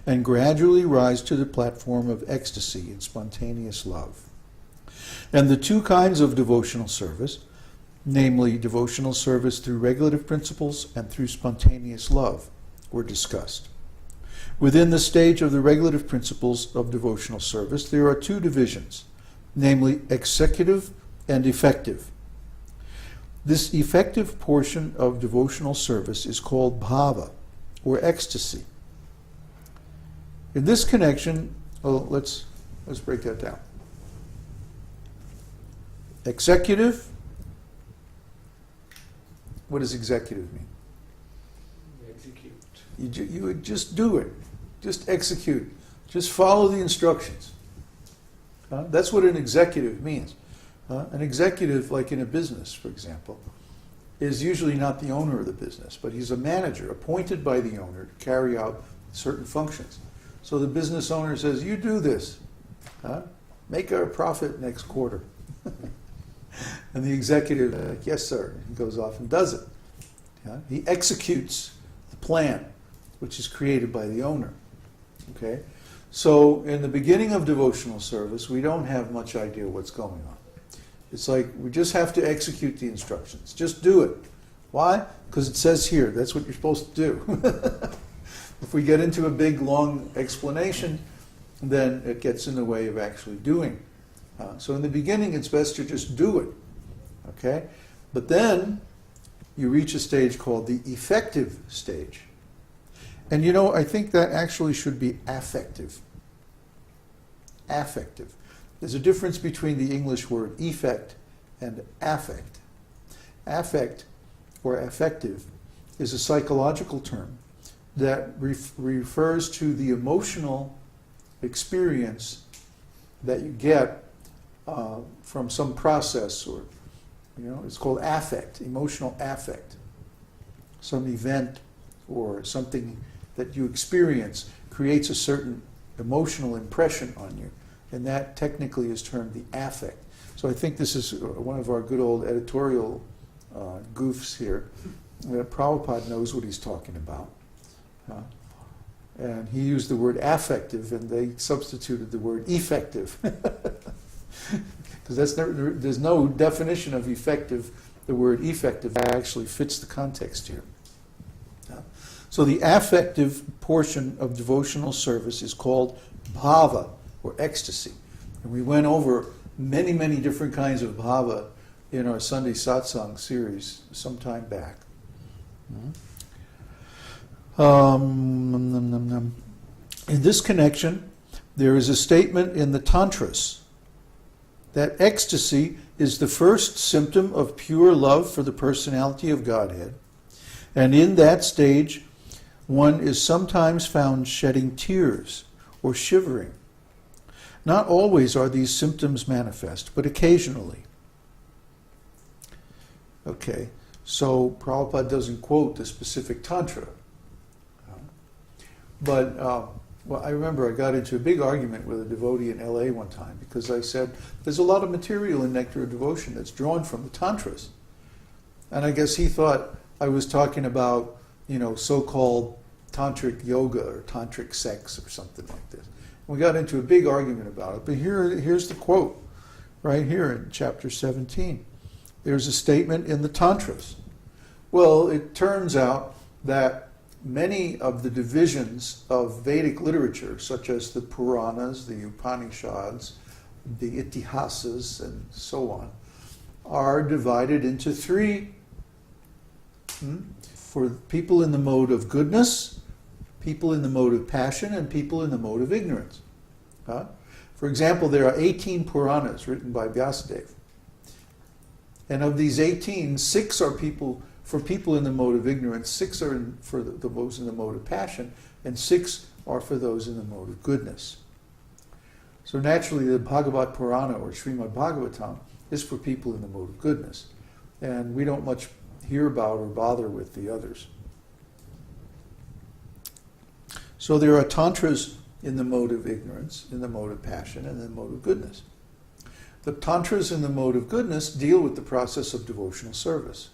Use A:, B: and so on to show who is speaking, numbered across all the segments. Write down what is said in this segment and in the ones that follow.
A: and gradually rise to the platform of ecstasy and spontaneous love. And the two kinds of devotional service, namely devotional service through regulative principles and through spontaneous love, were discussed. Within the stage of the regulative principles of devotional service, there are two divisions, namely executive and effective. This effective portion of devotional service is called bhava, or ecstasy. In this connection, let's break that down. Executive, what does executive mean?
B: Execute.
A: You would just do it. Just execute. Just follow the instructions. That's what an executive means. An executive, like in a business, for example, is usually not the owner of the business, but he's a manager appointed by the owner to carry out certain functions. So the business owner says, you do this. Make our profit next quarter. And the executive, like, yes, sir. He goes off and does it. He executes the plan, which is created by the owner. Okay? So in the beginning of devotional service, we don't have much idea what's going on. It's like we just have to execute the instructions. Just do it. Why? Because it says here, that's what you're supposed to do. If we get into a big, long explanation, then it gets in the way of actually doing. So in the beginning, it's best to just do it. Okay? But then you reach a stage called the effective stage. And you know, I think that actually should be affective. Affective. There's a difference between the English word effect and affect. Affect, or affective, is a psychological term that refers to the emotional experience that you get from some process, or, it's called affect, emotional affect. Some event or something that you experience creates a certain emotional impression on you, and that technically is termed the affect. So I think this is one of our good old editorial goofs here. Prabhupada knows what he's talking about. And he used the word affective, and they substituted the word effective. Because there's no definition of effective. The word effective actually fits the context here. So the affective portion of devotional service is called bhava, or ecstasy. And we went over many, many different kinds of bhava in our Sunday satsang series some time back. In this connection, there is a statement in the Tantras that ecstasy is the first symptom of pure love for the personality of Godhead, and in that stage, one is sometimes found shedding tears or shivering. Not always are these symptoms manifest, but occasionally. Okay, so Prabhupada doesn't quote the specific Tantra. But I remember I got into a big argument with a devotee in LA one time because I said, there's a lot of material in Nectar of Devotion that's drawn from the Tantras. And I guess he thought I was talking about, so-called tantric yoga or tantric sex or something like this. We got into a big argument about it. But here's the quote, right here in chapter 17. There's a statement in the Tantras. Well, it turns out that many of the divisions of Vedic literature, such as the Puranas, the Upanishads, the Itihasas, and so on, are divided into three. For people in the mode of goodness, people in the mode of passion, and people in the mode of ignorance. For example, there are 18 Puranas written by Vyasadeva. And of these 18, 6 are for people in the mode of ignorance, 6 are for those in the mode of passion, and 6 are for those in the mode of goodness. So naturally, the Bhagavad Purana, or Śrīmad-Bhāgavatam, is for people in the mode of goodness. And we don't much hear about or bother with the others. So there are tantras in the mode of ignorance, in the mode of passion, and in the mode of goodness. The tantras in the mode of goodness deal with the process of devotional service.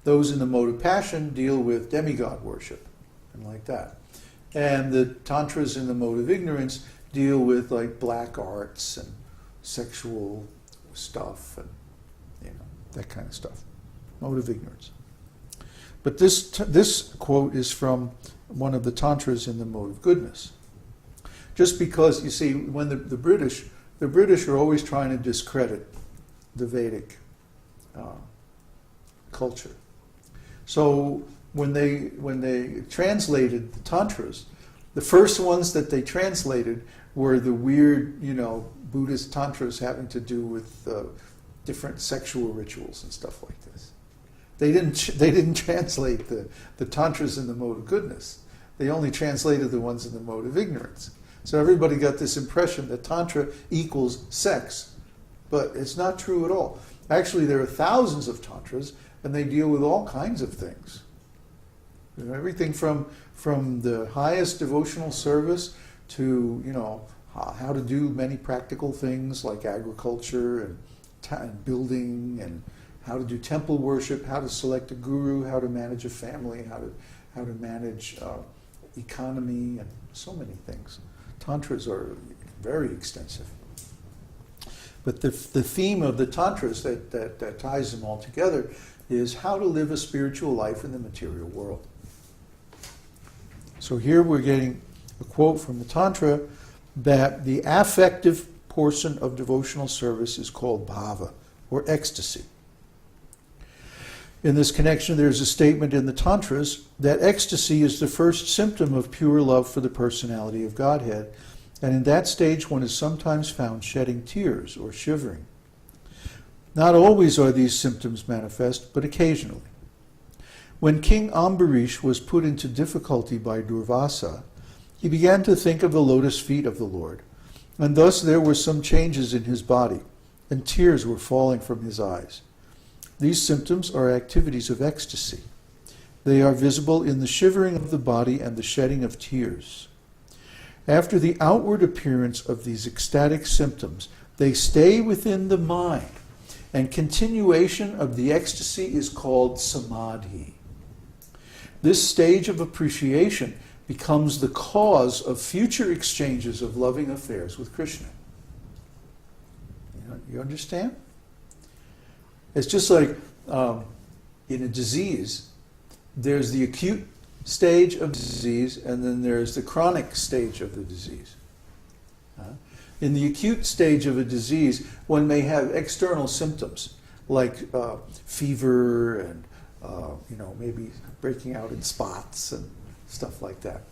A: Those in the mode of passion deal with demigod worship, and like that. And the tantras in the mode of ignorance deal with like black arts and sexual stuff and that kind of stuff. Mode of ignorance. But this quote is from one of the tantras in the mode of goodness. Just because, you see, when the British are always trying to discredit the Vedic culture. So when they translated the tantras, the first ones that they translated were the weird, Buddhist tantras having to do with different sexual rituals and stuff like this. They didn't translate the tantras in the mode of goodness. They only translated the ones in the mode of ignorance. So everybody got this impression that tantra equals sex, but it's not true at all. Actually, there are thousands of tantras, and they deal with all kinds of things. Everything from the highest devotional service to how to do many practical things like agriculture and building, and how to do temple worship, how to select a guru, how to manage a family, how to manage economy, and so many things. Tantras are very extensive. But the theme of the tantras that ties them all together is how to live a spiritual life in the material world. So here we're getting a quote from the tantra that the affective portion of devotional service is called bhava, or ecstasy. In this connection, there's a statement in the tantras that ecstasy is the first symptom of pure love for the personality of Godhead, and in that stage one is sometimes found shedding tears or shivering. Not always are these symptoms manifest, but occasionally. When King Ambarish was put into difficulty by Durvasa, he began to think of the lotus feet of the Lord, and thus there were some changes in his body, and tears were falling from his eyes. These symptoms are activities of ecstasy. They are visible in the shivering of the body and the shedding of tears. After the outward appearance of these ecstatic symptoms, they stay within the mind, and continuation of the ecstasy is called samadhi. This stage of appreciation becomes the cause of future exchanges of loving affairs with Krishna. You understand? It's just like in a disease, there's the acute stage of disease, and then there's the chronic stage of the disease. In the acute stage of a disease, one may have external symptoms like fever and maybe breaking out in spots and stuff like that.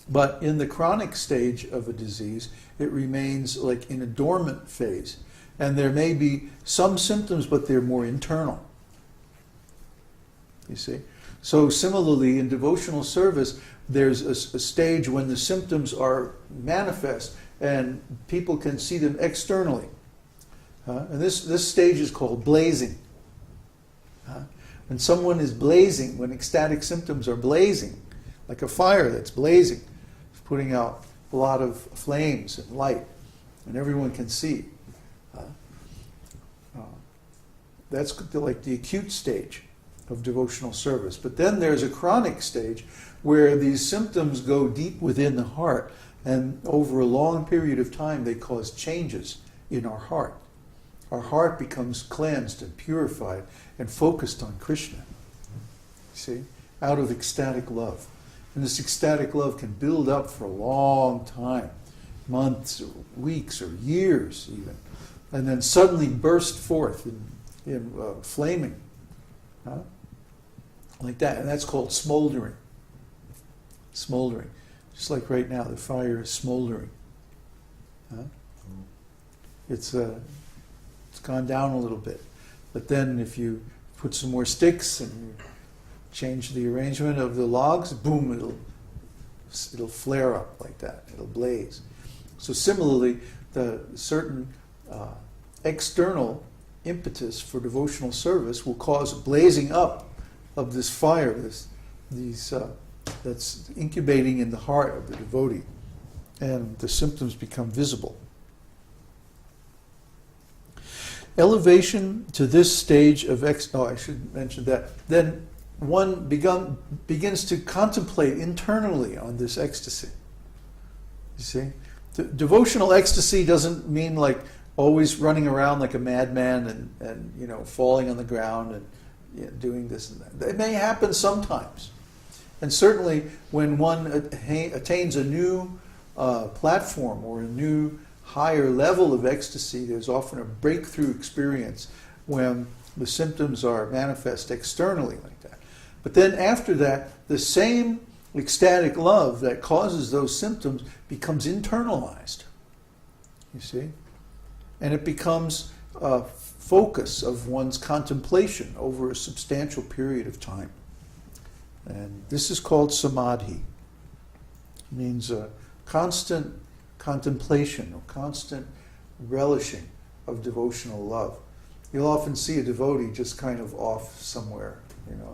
A: But in the chronic stage of a disease, it remains like in a dormant phase. And there may be some symptoms, but they're more internal. You see? So similarly, in devotional service, there's a stage when the symptoms are manifest and people can see them externally. And this stage is called blazing. When someone is blazing, when ecstatic symptoms are blazing, like a fire that's blazing, it's putting out a lot of flames and light, and everyone can see. That's like the acute stage of devotional service. But then there's a chronic stage where these symptoms go deep within the heart, and over a long period of time they cause changes in our heart. Our heart becomes cleansed and purified and focused on Krishna. See? Out of ecstatic love. And this ecstatic love can build up for a long time, months or weeks or years even, and then suddenly burst forth in flaming. Like that. And that's called smoldering. Smoldering. Just like right now, the fire is smoldering. It's gone down a little bit. But then if you put some more sticks and you change the arrangement of the logs, boom, it'll flare up like that. It'll blaze. So similarly, the certain external impetus for devotional service will cause a blazing up of this fire, that's incubating in the heart of the devotee, and the symptoms become visible. Elevation to this stage of I should mention that. Then one begins to contemplate internally on this ecstasy. You see? Devotional ecstasy doesn't mean like always running around like a madman and falling on the ground and doing this and that. It may happen sometimes. And certainly when one attains a new platform or a new higher level of ecstasy, there's often a breakthrough experience when the symptoms are manifest externally like that. But then after that, the same ecstatic love that causes those symptoms becomes internalized. You see? And it becomes a focus of one's contemplation over a substantial period of time. And this is called samadhi. It means a constant contemplation or constant relishing of devotional love. You'll often see a devotee just kind of off somewhere,